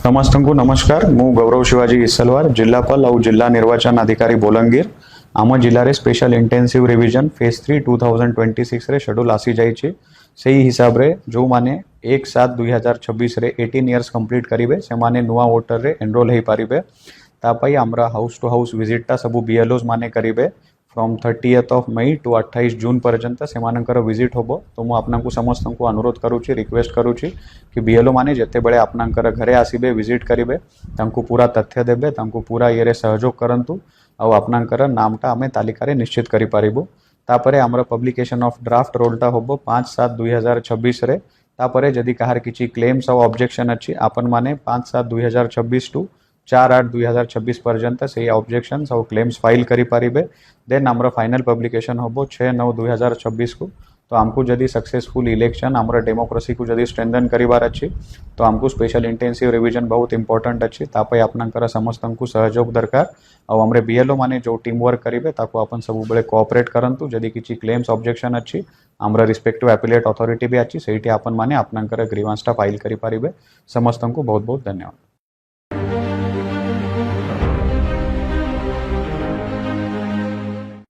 समस्तंकु नमस्कार। मु गौरव शिवाजी इसलवार जिलापाल और जिला निर्वाचन अधिकारी बोलंगीर। आम जिले स्पेशल इंटेंसिव रिविजन फेज 3 2026 रे शेड्यूल आसी जाइए। से हिसाब रे जो माने 1/7/2026 रे 18 इयर्स कंप्लीट करिवे से माने नुआ वोटर रे एनरोल हो पारिबे। तापाई आमरा हाउस टू हाउस विजिटा सबू बीएलओज माने करिवे फ्रॉम 30 मई टू 28 जून पर्यंत से विजिट होबो। तो मु आपनाकु समस्त को अनुरोध करूची, रिक्वेस्ट करूची कि बीएलओ माने जेते बेले आपनाकर घरे आसीबे, विजिट करिवे, तांकु पूरा तथ्य देबे, तांकु पूरा ये सहयोग करंतु आउ आपनाकर नामटा आमे तालिकारे निश्चित करि पारिबो। तापरे आमर पब्लिकेशन ऑफ ड्राफ्ट रोलटा होबो 5/7/2026 रे। तापरे जदि कहार किछि क्लेम्स और ऑब्जेक्शन अछि आपन माने 5/7/2026 टू 4/8/2026 पर्यंत से ऑब्जेक्शन और क्लेम्स फाइल करि पारिबे। देन आमर फाइनल पब्लिकेशन होबो 6/9/2026 को। तो आमको जदि सक्सेसफुल इलेक्शन आमर डेमोक्रेसी को जदि स्ट्रेंथन करिवार अछि तो आमको स्पेशल इंटेंसिव रिविजन बहुत इंपोर्टेंट अछि। तापय आपनकर समस्त को सहयोग दरकार और हमरे बीएलओ माने जो टीम वर्क करिवे ताको अपन सब बेले कोऑपरेट करंतु। जदि किछि क्लेम्स ऑब्जेक्शन अछि आमर रिस्पेक्टिव एपिलेट अथॉरिटी भी अछि, सेठी आपन माने आपनकर ग्रीवांसटा फाइल करि पारिबे। समस्त को बहुत बहुत धन्यवाद।